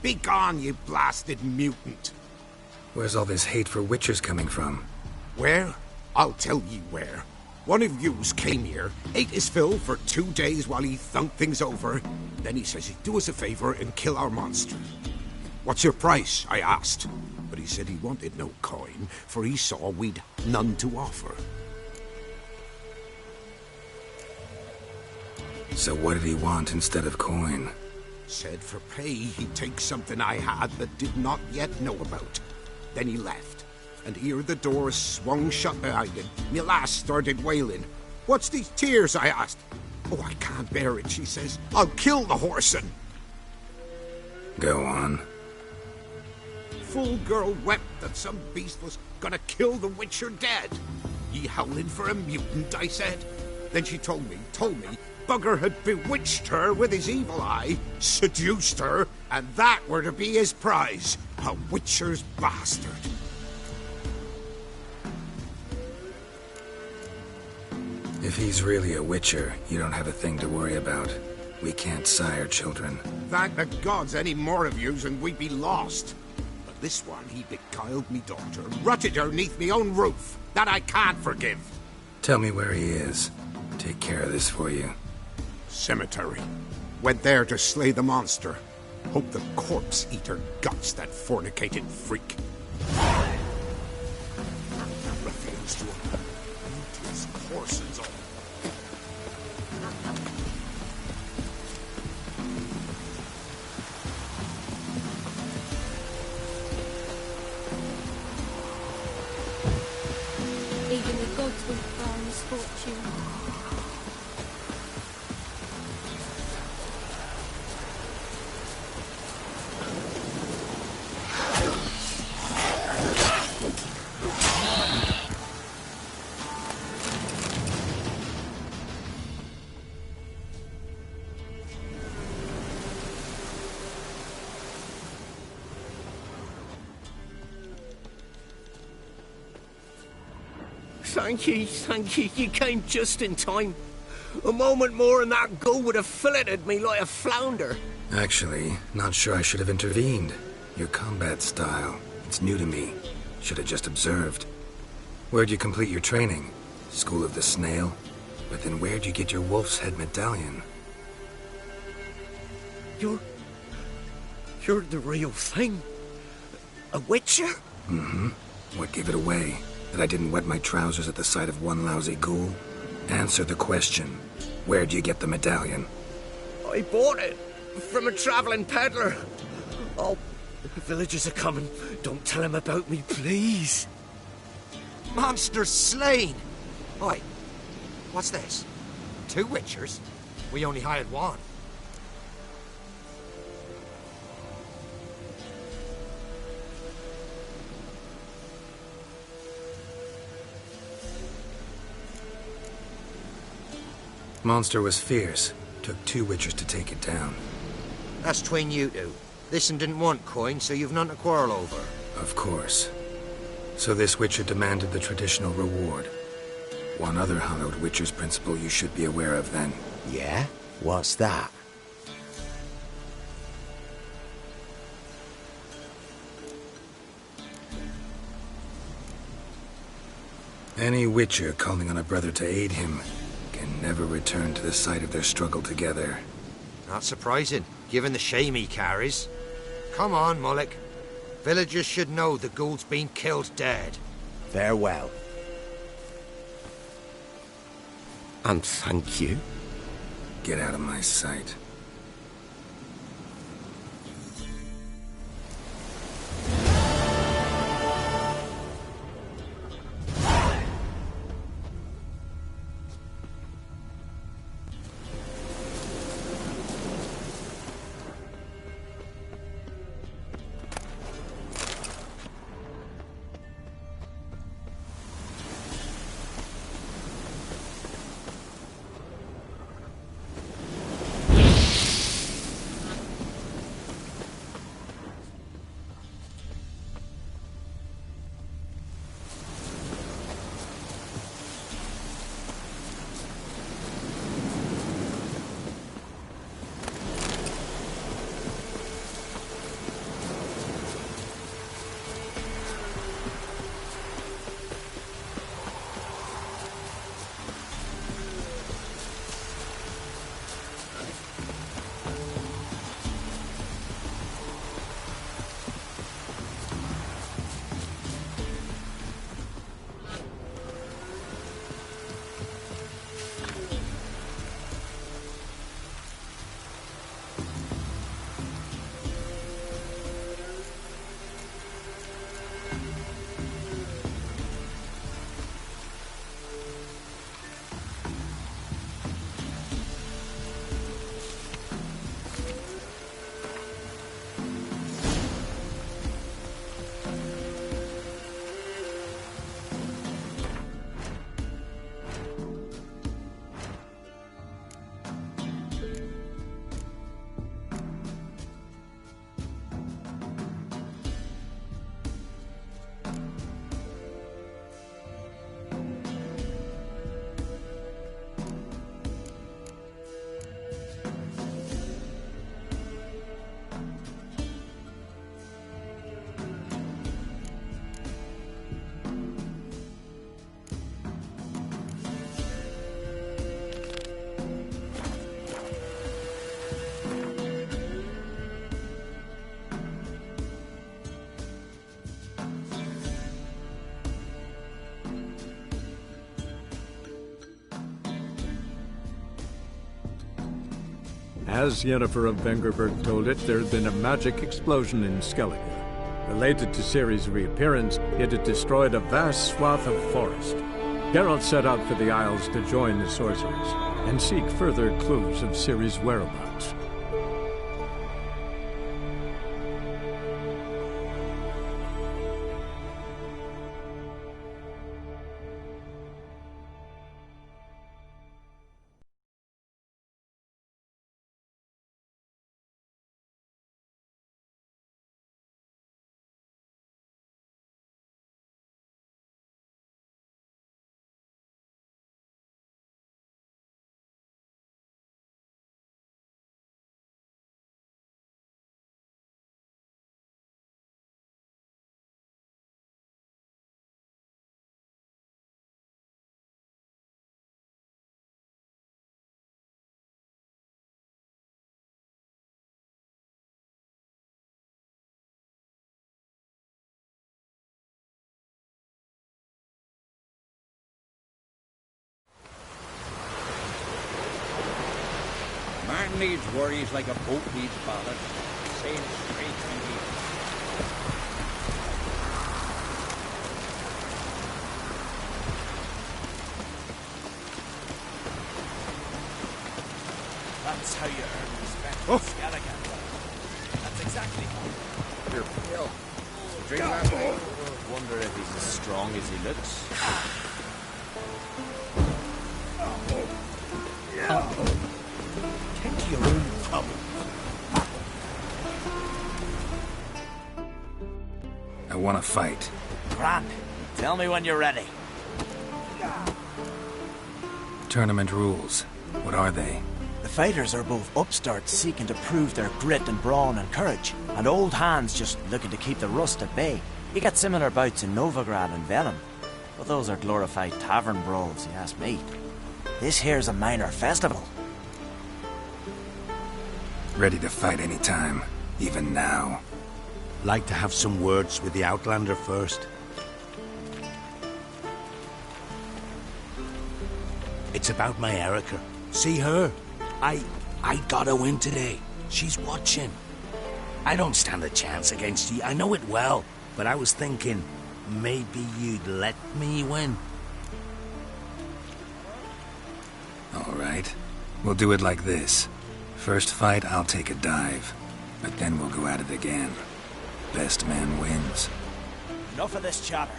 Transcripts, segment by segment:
Be gone, you blasted mutant! Where's all this hate for Witchers coming from? Where? I'll tell ye where. One of yous came here, ate his fill for 2 days while he thunked things over. Then he says he'd do us a favor and kill our monster. What's your price? I asked. But he said he wanted no coin, for he saw we'd none to offer. So what did he want instead of coin? Said for pay he'd take something I had that did not yet know about. Then he left, and ere the door swung shut behind him, me lass started wailing. What's these tears? I asked. Oh, I can't bear it, she says. I'll kill the whoreson. Go on. Full girl wept that some beast was gonna kill the Witcher dead. Ye howling for a mutant, I said. Then she told me, Bugger had bewitched her with his evil eye, seduced her, and that were to be his prize. A Witcher's bastard. If he's really a Witcher, you don't have a thing to worry about. We can't sire children. Thank the gods any more of yous and we'd be lost. But this one, he beguiled me daughter, rutted her neath me own roof. That I can't forgive. Tell me where he is. Take care of this for you. Cemetery. Went there to slay the monster. Hope the corpse eat her guts, that fornicated freak. Refuse to eat his corsons all. Even the gods will frown misfortune. Thank you, you came just in time. A moment more and that gull would have filleted me like a flounder. Actually, not sure I should have intervened. Your combat style, it's new to me. Should have just observed. Where'd you complete your training? School of the Snail? But then where'd you get your wolf's head medallion? You're the real thing? A Witcher? Mm-hmm. What gave it away? That I didn't wet my trousers at the sight of one lousy ghoul? Answer the question. Where'd you get the medallion? I bought it from a traveling peddler. Oh, the villagers are coming. Don't tell them about me, please. Monster slain! Oi, what's this? 2 Witchers? We only hired one. Monster was fierce. Took 2 Witchers to take it down. That's tween you two. This one didn't want coin, so you've none to quarrel over. Of course. So this Witcher demanded the traditional reward. One other hallowed Witcher's principle you should be aware of then. Yeah? What's that? Any Witcher calling on a brother to aid him can never return to the site of their struggle together. Not surprising, given the shame he carries. Come on, Mullock. Villagers should know the ghoul's been killed dead. Farewell. And thank you. Get out of my sight. As Yennefer of Vengerberg told it, there had been a magic explosion in Skellige. Related to Ciri's reappearance, it had destroyed a vast swath of forest. Geralt set out for the Isles to join the sorcerers and seek further clues of Ciri's whereabouts. Man needs worries like a boat needs ballast. Sail straight indeed. That's how you earn respect from Skellige. That's exactly how. Your pill. Drink that. Wonder if he's as strong as he looks. Tend to your own trouble. I want to fight. Grand. Tell me when you're ready. Tournament rules. What are they? The fighters are both upstarts seeking to prove their grit and brawn and courage, and old hands just looking to keep the rust at bay. You get similar bouts in Novigrad and Venom, but those are glorified tavern brawls, you ask me. This here's a minor festival. Ready to fight anytime, even now. Like to have some words with the Outlander first. It's about my Erica. See her? I got a win today. She's watching. I don't stand a chance against you. I know it well. But I was thinking, maybe you'd let me win. All right. We'll do it like this. First fight, I'll take a dive. But then we'll go at it again. Best man wins. Enough of this chatter.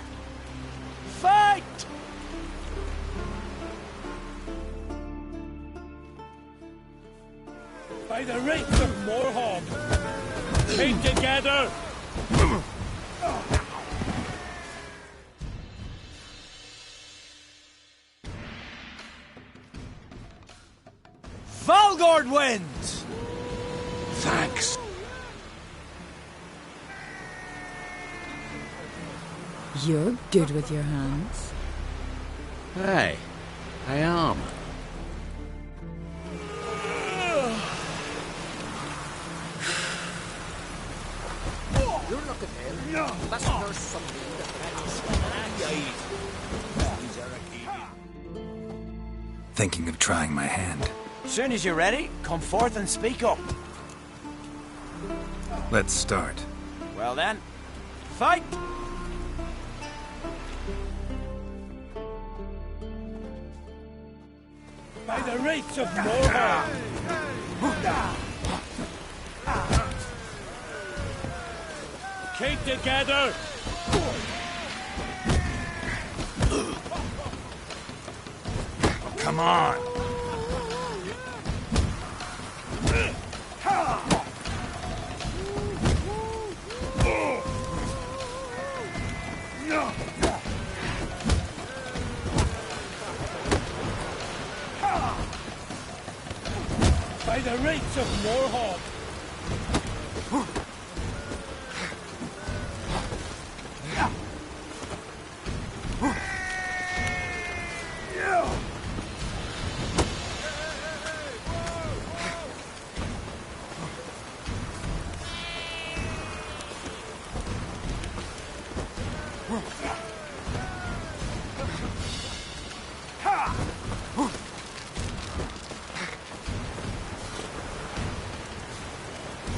Fight! By the rates of Morhaug! Came together! Valgord wins! Thanks. You're good with your hands. Hey, I am. You're looking there. That's nurse something that Thinking of trying my hand. Soon as you're ready, come forth and speak up. Let's start. Well then, fight! By the rates of Morhaug! Came together! Come on. By the rates of Morhaug!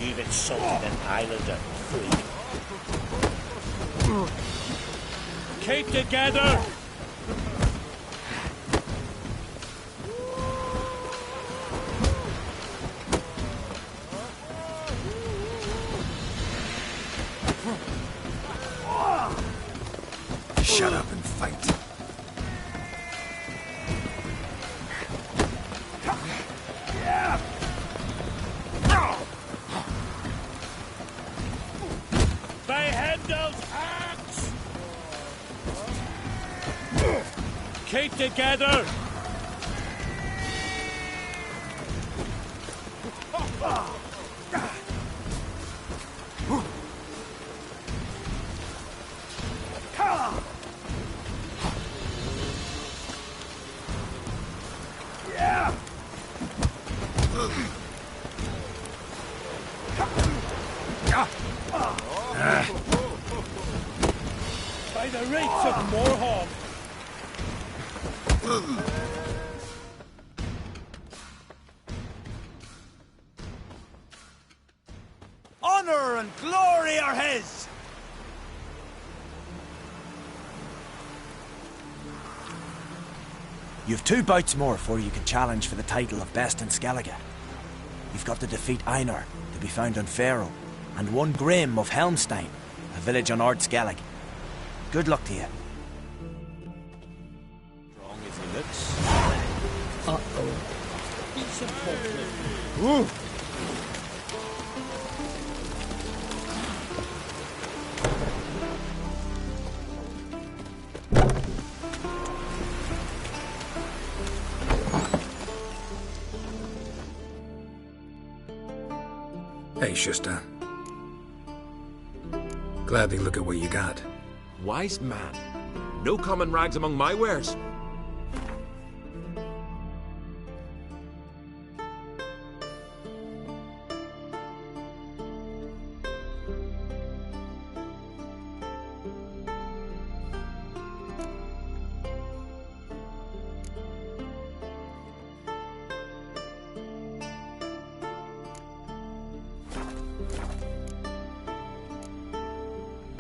You insulted an islander, freak. Keep together! Shut up and fight. Behendel's axe! Keep together! By the rates of Morhog! Honor and glory are his! You've 2 bouts more before you can challenge for the title of Best in Skellige. You've got to defeat Einar, to be found on Faroe, and 1 Grim of Helmstein, a village on Ard Skellig. Good luck to you. Strong as he looks. Uh-oh. He's a problem. Ooh. Hey, Shusta. Gladly look at what you got. Wise man. No common rags among my wares.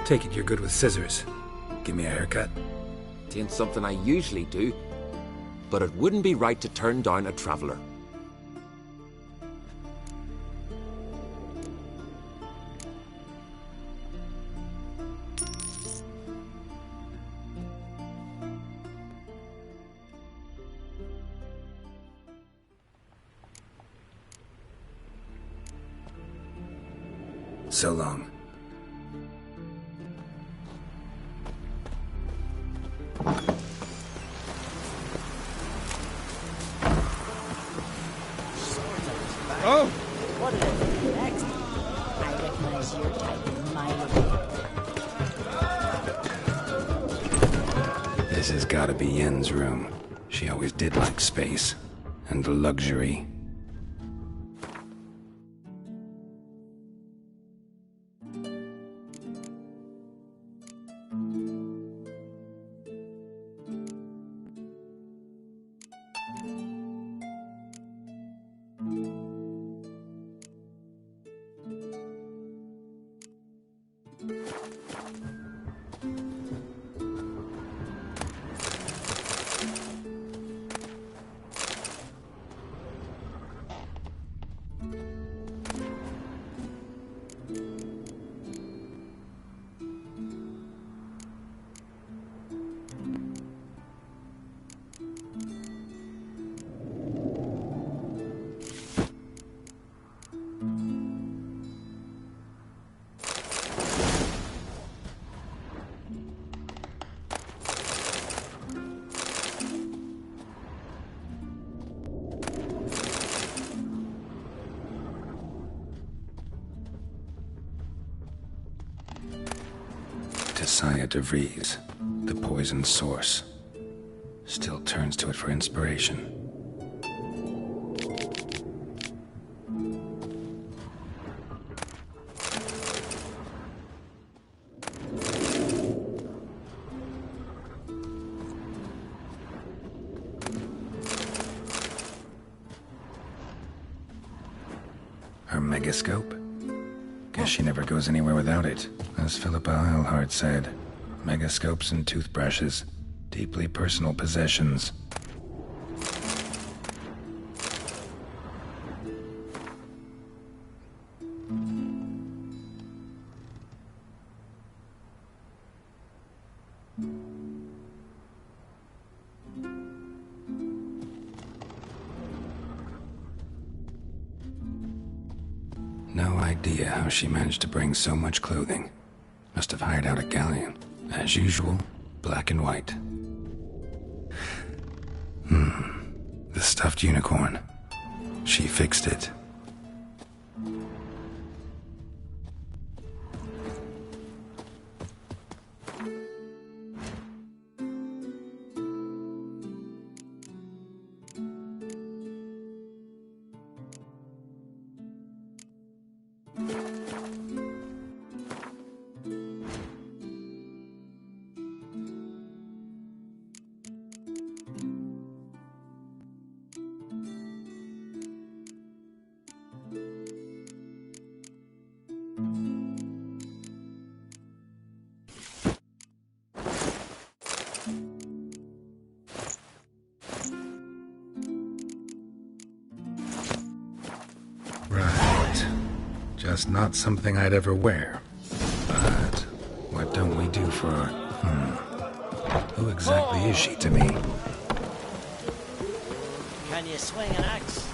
Take it you're good with scissors. Give me a haircut. Ain't something I usually do, but it wouldn't be right to turn down a traveller. So long. Oh! What did I do next? I recognize your type in my This has gotta be Yen's room. She always did like space. And luxury. Saya de Vries, the poisoned source, still turns to it for inspiration. Her megascope? Guess she never goes anywhere without it. As Philippa Eilhart said, megascopes and toothbrushes, deeply personal possessions. No idea how she managed to bring so much clothing. Must have hired out a galleon. As usual, black and white. The stuffed unicorn. She fixed it. Right. Just not something I'd ever wear. But what don't we do for our... Who exactly is she to me? Can you swing an axe?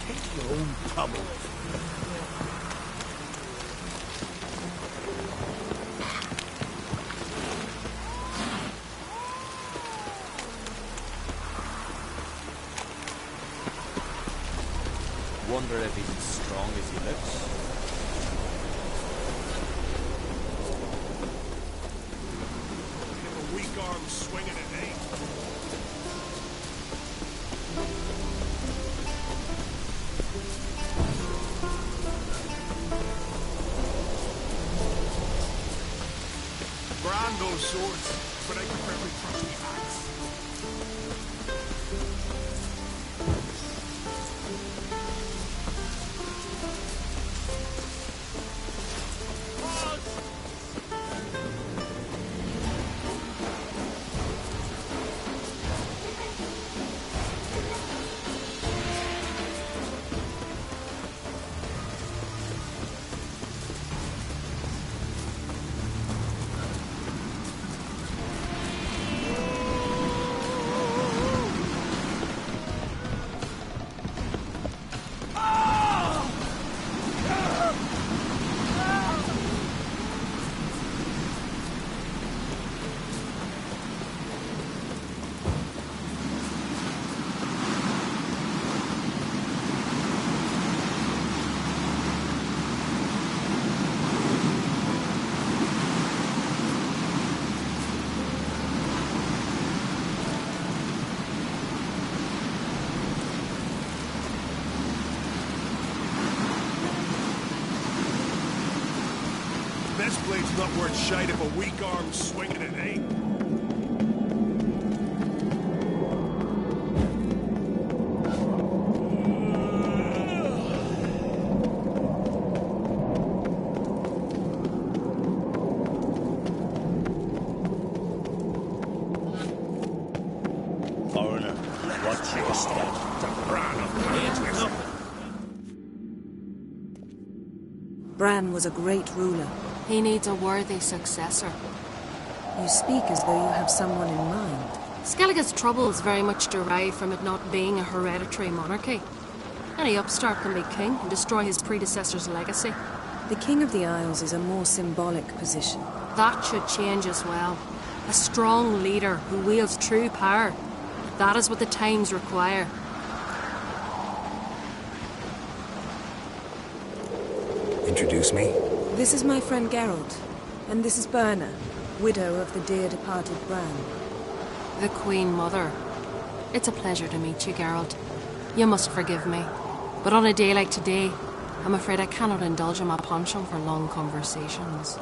Take your own troubles. Wonder if he's as strong as he looks. Give a weak arm swinging at eight. Grand those swords, but I prefer my trusty axe. This blade's not worth shite if a weak arm swinging it ain't. Foreigner, watch your step. Bran was a great ruler. He needs a worthy successor. You speak as though you have someone in mind. Skellige's troubles very much derive from it not being a hereditary monarchy. Any upstart can be king and destroy his predecessor's legacy. The King of the Isles is a more symbolic position. That should change as well. A strong leader who wields true power. That is what the times require. Introduce me? This is my friend Geralt, and this is Birna, widow of the dear departed Bran. The Queen Mother. It's a pleasure to meet you, Geralt. You must forgive me, but on a day like today, I'm afraid I cannot indulge in my penchant for long conversations.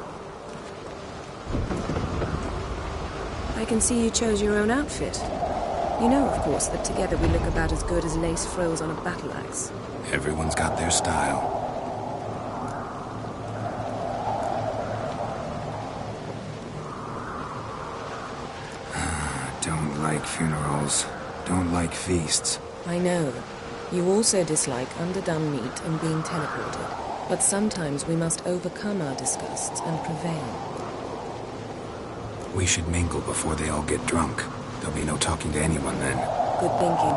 I can see you chose your own outfit. You know, of course, that together we look about as good as lace frills on a battle axe. Everyone's got their style. Don't like funerals. Don't like feasts. I know. You also dislike underdone meat and being teleported. But sometimes we must overcome our disgusts and prevail. We should mingle before they all get drunk. There'll be no talking to anyone then. Good thinking.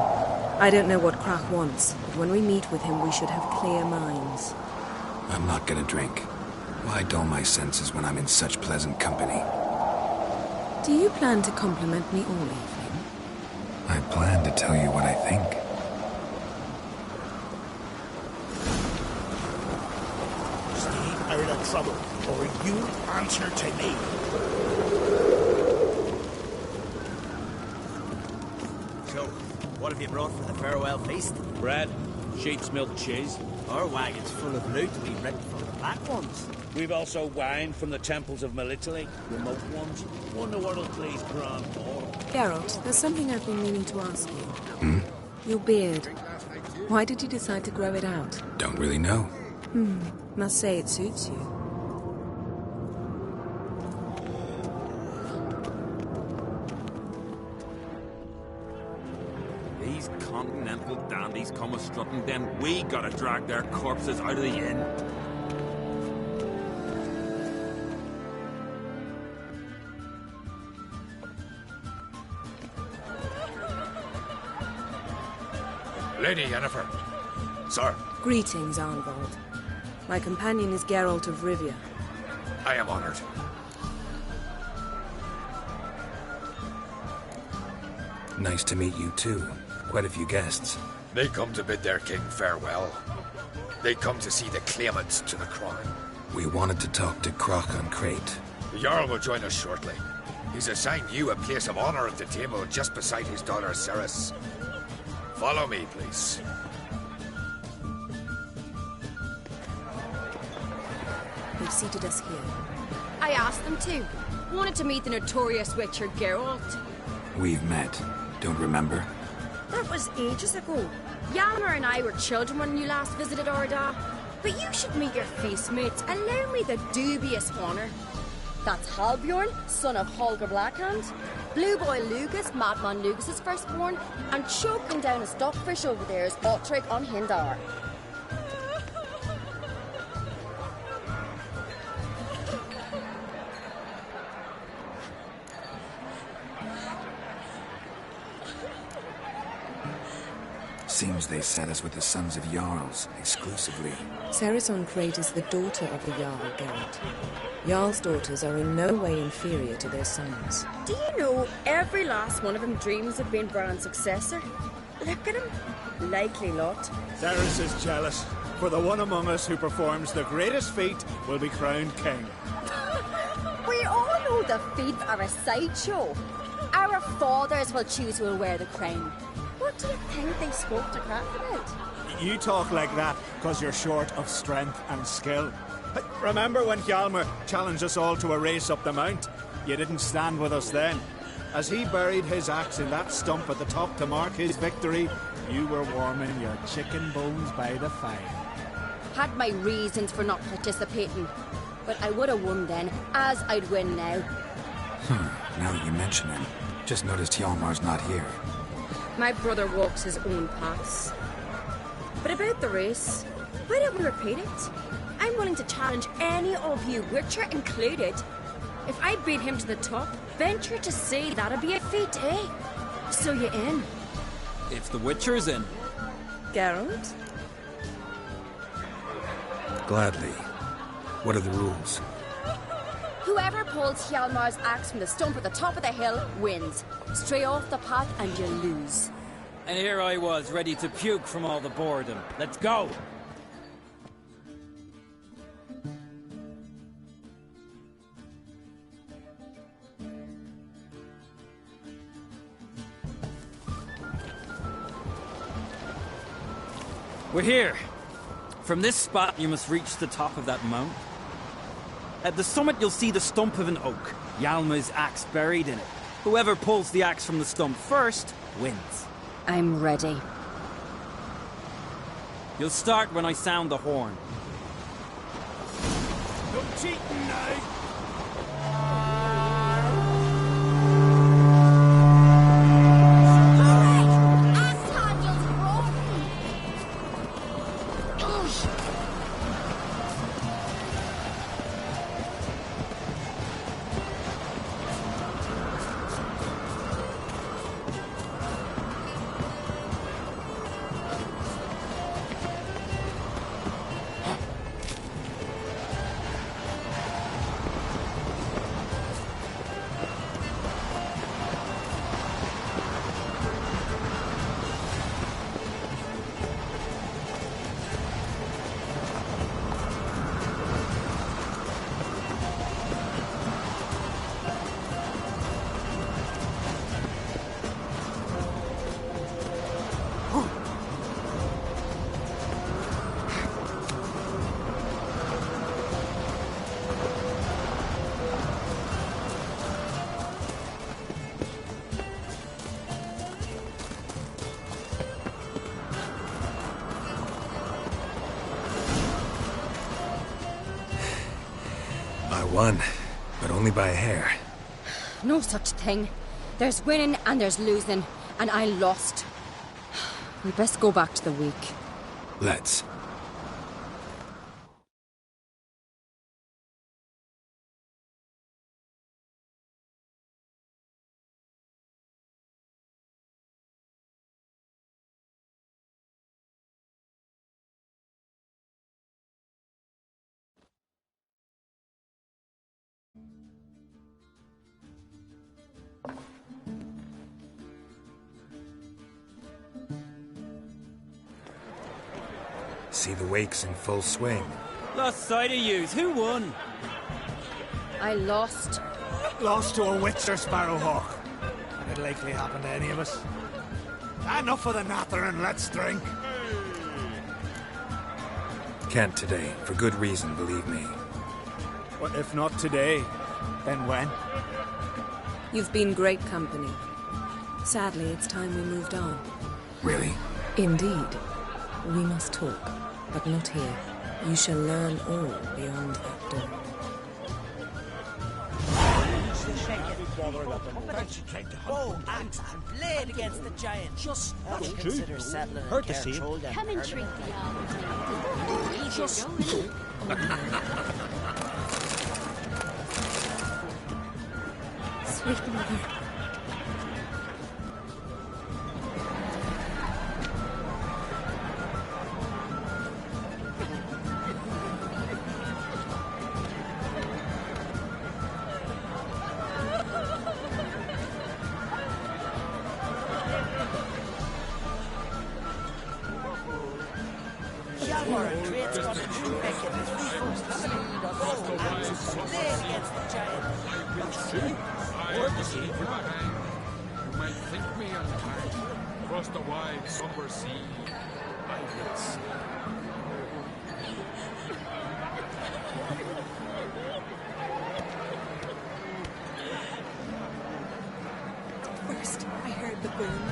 I don't know what Krach wants, but when we meet with him, we should have clear minds. I'm not gonna drink. Why dull my senses when I'm in such pleasant company? Do you plan to compliment me all evening? I plan to tell you what I think. Stay out of trouble, or you answer to me. So, what have you brought for the farewell feast? Bread, sheep's milk cheese. Our wagon's full of loot we ripped from the black ones. We've also wine from the temples of Melitele, remote ones. Wonder what'll please Bran more. Geralt, there's something I've been meaning to ask you. Hmm? Your beard. Why did you decide to grow it out? Don't really know. Must say it suits you. These continental dandies come a strutting, then we gotta drag their corpses out of the inn. Lady Yennefer. Sir. Greetings, Arnvald. My companion is Geralt of Rivia. I am honored. Nice to meet you too. Quite a few guests. They come to bid their king farewell. They come to see the claimants to the crown. We wanted to talk to Krach on Crate. The Jarl will join us shortly. He's assigned you a place of honor at the table just beside his daughter Cerys. Follow me, please. They've seated us here. I asked them to. Wanted to meet the notorious Witcher Geralt. We've met. Don't remember? That was ages ago. Hjalmar and I were children when you last visited Arda. But you should meet your feast mates. Allow me the dubious honor. That's Halbjorn, son of Holger Blackhand. Blue Boy Lugus, Madman Lugus' firstborn. And choking down a stockfish over there is Otric on Hindar. Seems they set us with the sons of Jarls, exclusively. Cerys on Crate is the daughter of the Jarl, Geralt. Jarl's daughters are in no way inferior to their sons. Do you know every last one of them dreams of being Bran's successor? Look at him. Likely lot. Cerys is jealous, for the one among us who performs the greatest feat will be crowned king. We all know the feet are a sideshow. Our fathers will choose who will wear the crown. What do you think they spoke to Krach about? You talk like that because you're short of strength and skill. Remember when Hjalmar challenged us all to a race up the mount? You didn't stand with us then. As he buried his axe in that stump at the top to mark his victory, you were warming your chicken bones by the fire. Had my reasons for not participating. But I would have won then, as I'd win now. Now that you mention it, just noticed Hjalmar's not here. My brother walks his own paths. But about the race, why don't we repeat it? I'm willing to challenge any of you, Witcher included. If I beat him to the top, venture to say that'd be a feat, eh? So you in? If the Witcher's in. Geralt? Gladly. What are the rules? Whoever pulls Hjalmar's axe from the stump at the top of the hill wins. Stray off the path and you lose. And here I was, ready to puke from all the boredom. Let's go! We're here. From this spot, you must reach the top of that mount. At the summit, you'll see the stump of an oak. Hjalmar's axe buried in it. Whoever pulls the axe from the stump first wins. I'm ready. You'll start when I sound the horn. No cheating now! Won, but only by a hair. No such thing. There's winning and there's losing, and I lost. We best go back to the week. Let's. See the wakes in full swing. Lost sight of yous. Who won? I lost. Lost to a witch or sparrowhawk. It'll likely happen to any of us. Enough of the nattering, let's drink. Can't today, for good reason, believe me. Well, if not today, then when? You've been great company. Sadly, it's time we moved on. Really? Indeed. We must talk, but not here. You shall learn all beyond that door. Bow, axe, and blade against the giant. Just consider settling in Carol. Come and treat the old. Just Sweet mother. You might think me unkind. Across the wide, somber sea, I will see. First, I heard the boom.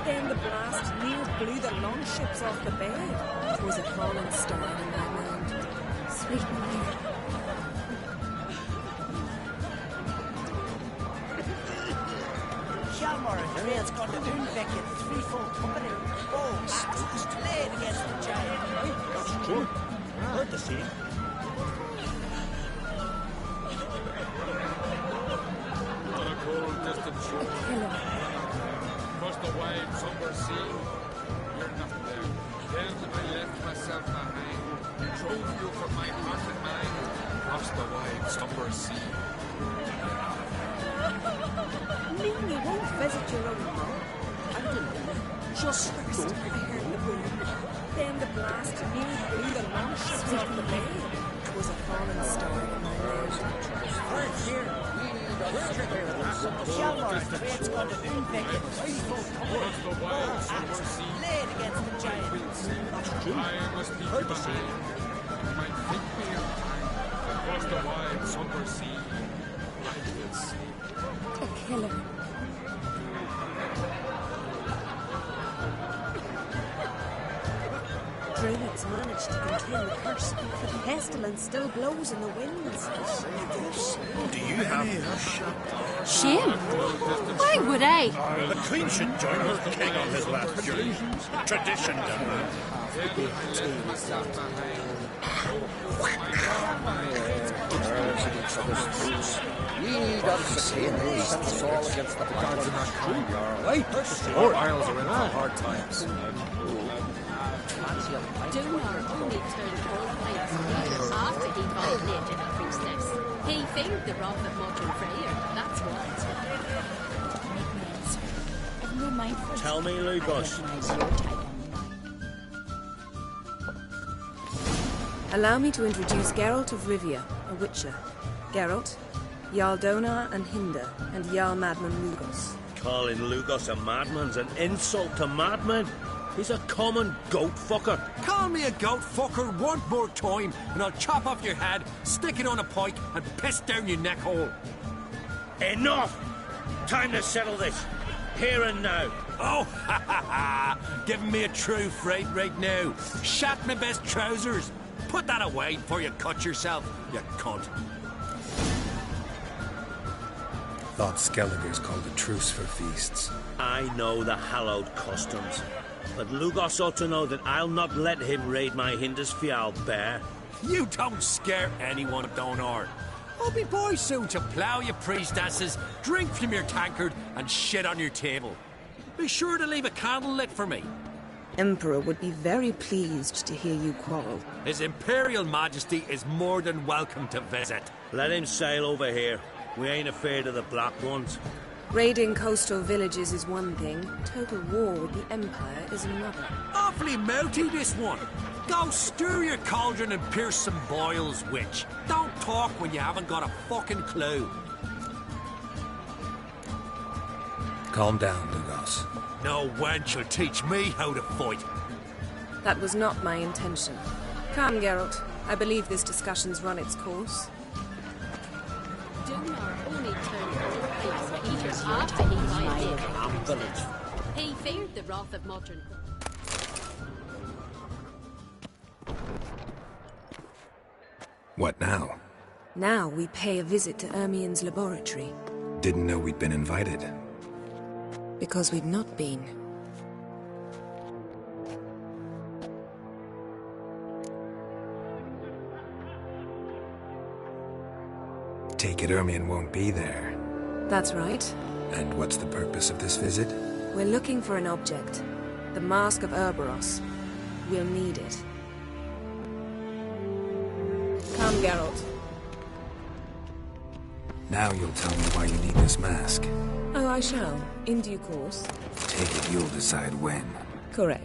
Then the blast near blew the longships off the bay. It was a falling star in my mind. Sweet mother. Hjalmar and Ray's got the Unvik in threefold company. Bow, axe, and blade against the giant. That's true. Heard the same. On a cold, distant shore. Across the wide, somber sea. You're not there. Then I left myself behind. Drove you from my heart and mind. Across the wide, somber sea. Mean you won't visit your own mom? I didn't. Just first, I heard the boom. Then the blast nearly blew the longships off the bay. It was a falling star in my mind. Heard here. Hjalmar and Ray's got the Unvik in threefold company. Bow, axe, and blade against the giant. That's true. I must leave you behind. You might think me unkind. Across the wide, somber sea, I will see. A killer. druids managed to contain the curse, but the pestilence still blows in the winds. Do you have Shame? Why would I? The Queen should join her king on his last journey. Tradition done that. We got to succeed and send us all against the gods in our crew. Right? Sure. Isles are in hard times. Dunar only turned cold pipes even after he violated the priestess. He feared the wrath of Modern Freyr, that's what. I've no mind for Tell me, Lugos. Allow me to introduce Geralt of Rivia, a witcher. Geralt, Jarl Donar and Hinder, and Jarl Madman Lugos. Calling Lugos a madman's an insult to madmen. He's a common goat fucker. Call me a goat fucker one more time, and I'll chop off your head, stick it on a pike, and piss down your neck hole. Enough! Time to settle this. Here and now. Oh, ha ha ha! Giving me a true fright right now. Shat my best trousers. Put that away before you cut yourself, you cunt. Thought Skellige's called a truce for feasts. I know the hallowed customs, but Lugos ought to know that I'll not let him raid my Hindisfial bear. You don't scare anyone, Donar. I'll be boys soon to plough your priestesses, drink from your tankard, and shit on your table. Be sure to leave a candle lit for me. Emperor would be very pleased to hear you quarrel. His Imperial Majesty is more than welcome to visit. Let him sail over here. We ain't afraid of the Black Ones. Raiding coastal villages is one thing. Total war with the Empire is another. Awfully mouty, this one. Go stir your cauldron and pierce some boils, witch. Don't talk when you haven't got a fucking clue. Calm down, Lugos. No wench will teach me how to fight. That was not my intention. Come, Geralt. I believe this discussion's run its course. Dunar only turned cold pipes even after he violated the priestess. He feared the wrath of Modern. What now? Now we pay a visit to Ermien's laboratory. Didn't know we'd been invited. Because we've not been. Take it Ermien won't be there. That's right. And what's the purpose of this visit? We're looking for an object. The Mask of Urboros. We'll need it. Come, Geralt. Now you'll tell me why you need this mask. Oh, I shall. In due course. Take it you'll decide when. Correct.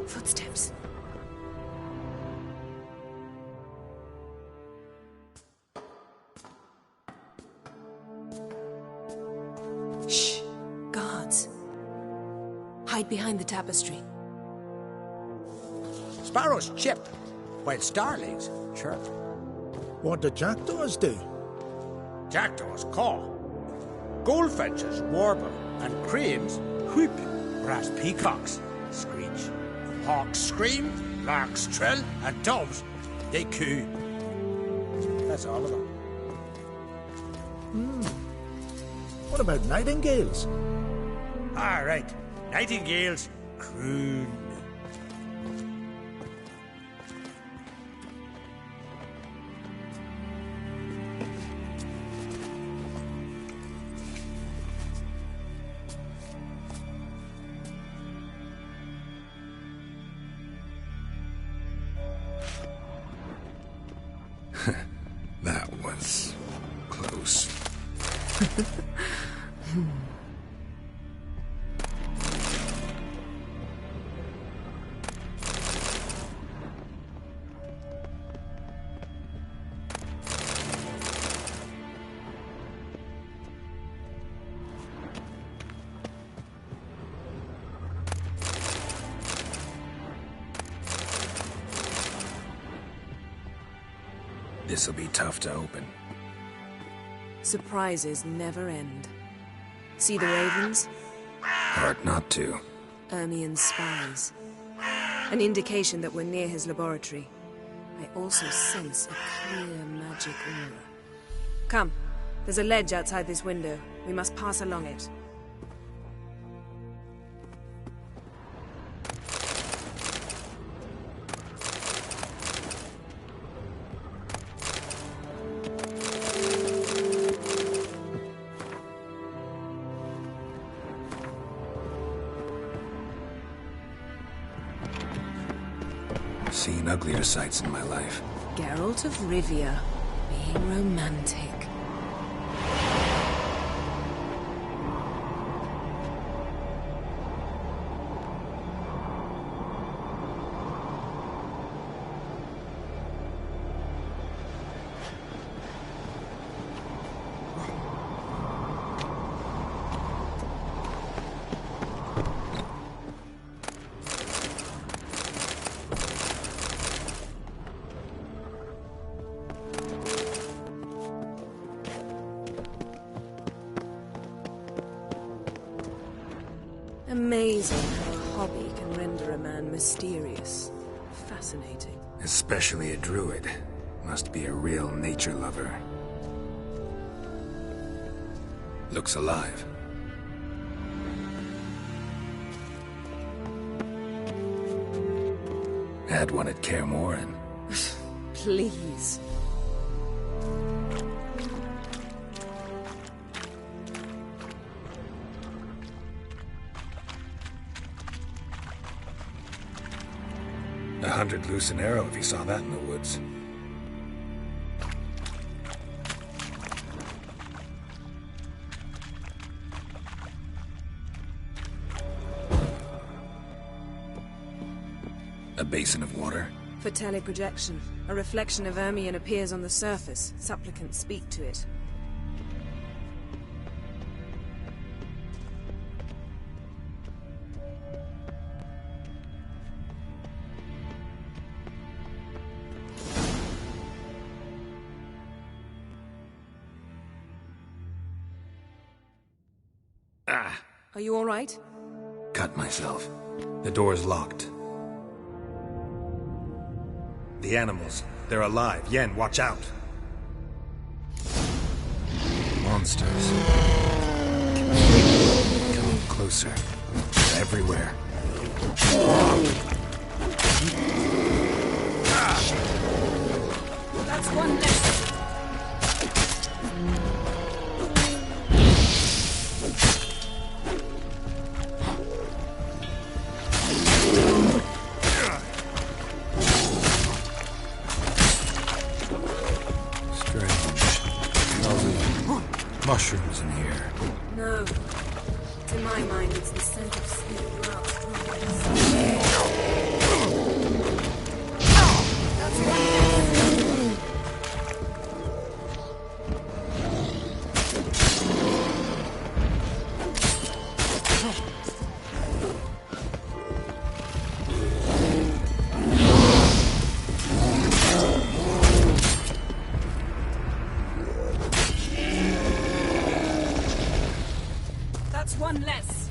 Footsteps. Shh. Guards. Hide behind the tapestry. Sparrows chip, while starlings chirp. What do jackdaws do? Jackdaws caw. Goldfinches warble, and cranes whoop. Brass peacocks screech. Hawks scream, larks trill, and doves, they coo. That's all of them. What about nightingales? All right, nightingales croon. That was close. This'll be tough to open. Surprises never end. See the ravens? Hard not to. Ermien's spies. An indication that we're near his laboratory. I also sense a clear magic aura. Come, there's a ledge outside this window. We must pass along it. Seen uglier sights in my life. Geralt of Rivia, being romantic. Amazing how a hobby can render a man mysterious. Fascinating. Especially a druid. Must be a real nature lover. Looks alive. Had one at Kaer Morhen. Please. $100 loose an arrow if you saw that in the woods. A basin of water? For teleprojection. A reflection of Ermien appears on the surface. Supplicants speak to it. Are you all right? Cut myself. The door's locked. The animals. They're alive. Yen, watch out. Monsters. Coming closer. They're everywhere. That's one less. Mushrooms in here. No. To my mind, it's the scent of sweet grass. one less.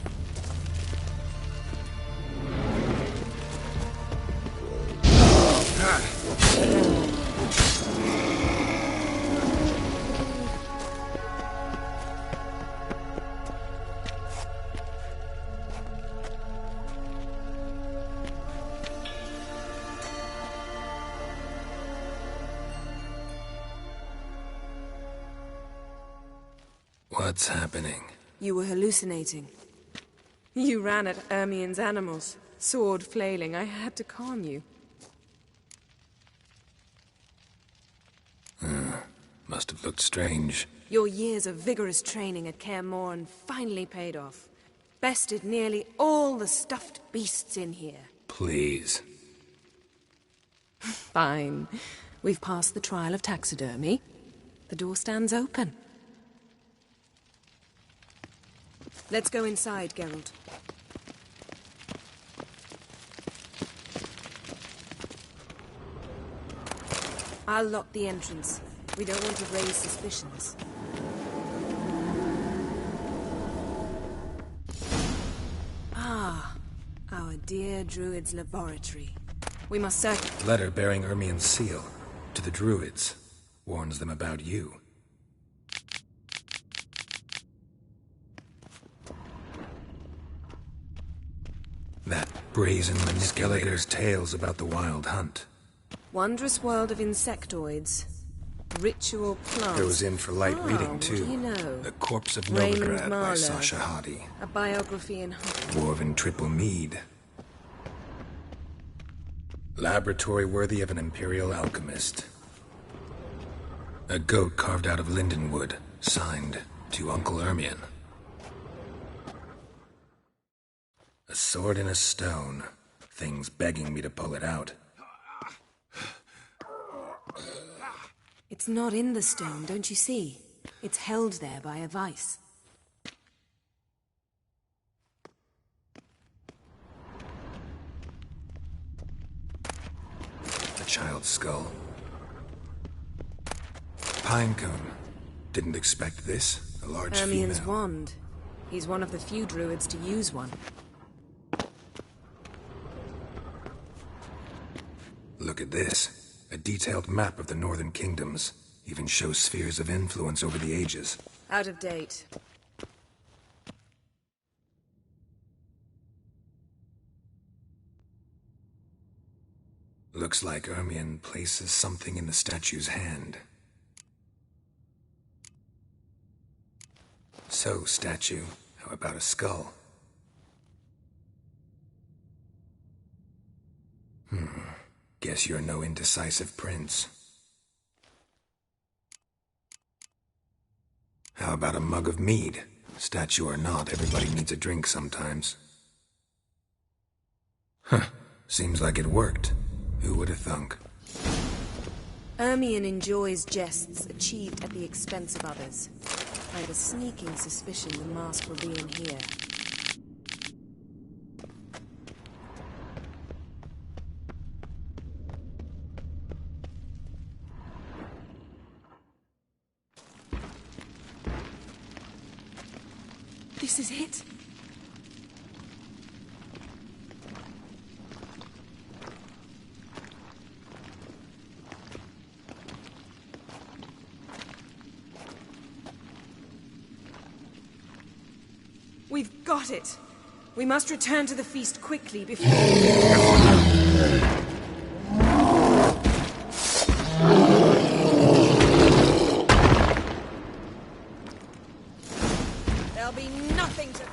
What's happening? You were hallucinating. You ran at Ermien's animals, sword flailing. I had to calm you. Must have looked strange. Your years of vigorous training at Kaer Morhen finally paid off. Bested nearly all the stuffed beasts in here. Please. Fine. We've passed the trial of taxidermy. The door stands open. Let's go inside, Geralt. I'll lock the entrance. We don't want to raise suspicions. Ah, our dear Druid's laboratory. We must search. Letter bearing Ermien's seal to the Druids. Warns them about you. That brazen manipulator's tales about the Wild Hunt. Wondrous world of insectoids. Ritual plants. There was in for light reading, too. What do you know? The Corpse of Raymond Novigrad by Marlowe. Sasha Hadi. A biography in Dwarven triple mead. Laboratory worthy of an imperial alchemist. A goat carved out of lindenwood, signed to Uncle Ermien. A sword in a stone. Things begging me to pull it out. It's not in the stone, don't you see? It's held there by a vice. A child's skull. Pinecone. Didn't expect this. A large Ermien's female. wand. He's one of the few druids to use one. Look at this. A detailed map of the Northern Kingdoms. Even shows spheres of influence over the ages. Out of date. Looks like Ermien places something in the statue's hand. So, statue, how about a skull? Guess you're no indecisive prince. How about a mug of mead? Statue or not, everybody needs a drink sometimes. Huh. Seems like it worked. Who would have thunk? Ermien enjoys jests achieved at the expense of others. I have a sneaking suspicion the mask will be in here. This is it. We've got it. We must return to the feast quickly before... There'll be nothing to...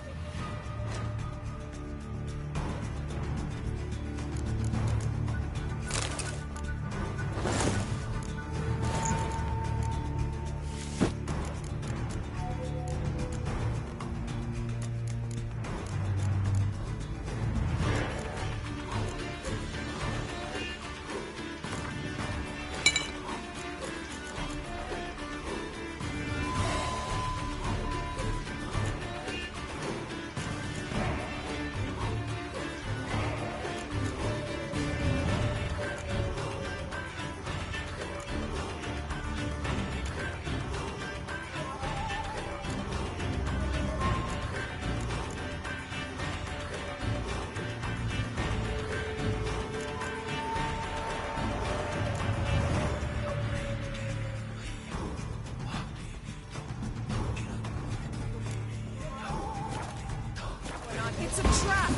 It's a trap!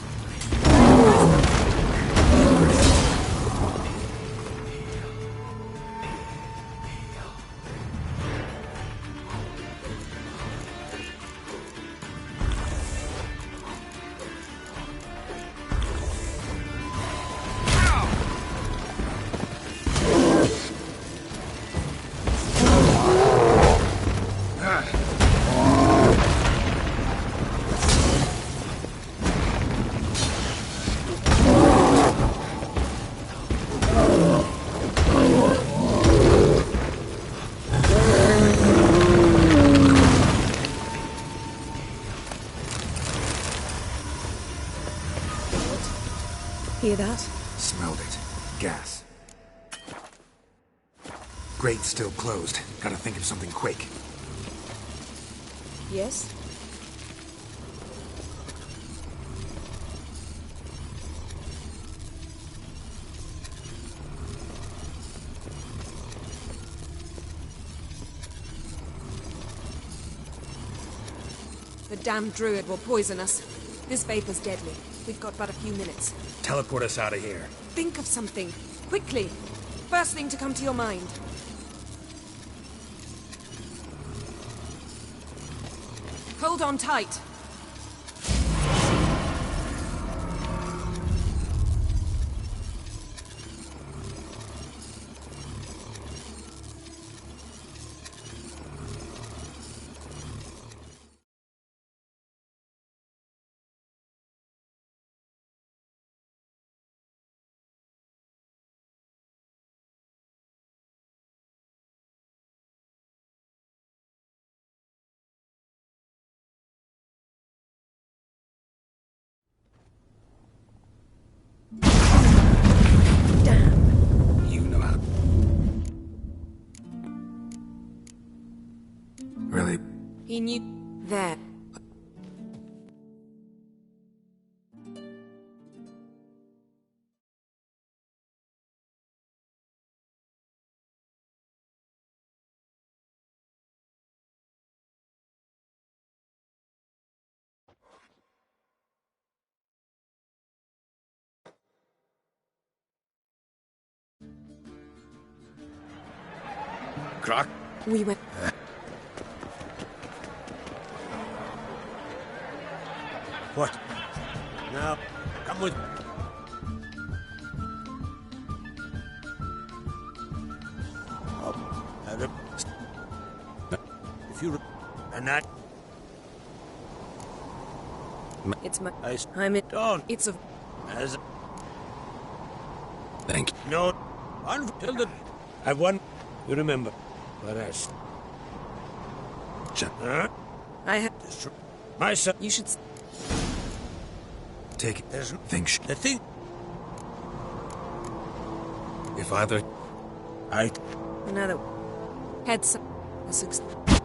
Hear that? Smelled it. Gas. Grate's still closed. Gotta think of something quick. Yes? The damn druid will poison us. This vapor's deadly. We've got but a few minutes. Teleport us out of here. Think of something. Quickly. First thing to come to your mind. Hold on tight. You know how. Really? He knew... There. Croc? We went... What? Now, come with me. If you... And that... It's my... I... I'm in... Don't. It's a... As... Thank you. No. Until the... I've won. You remember. But us. Huh? I have... My son... You should... Take it. There's... Think The thing... If either... I... Another... Heads... A success...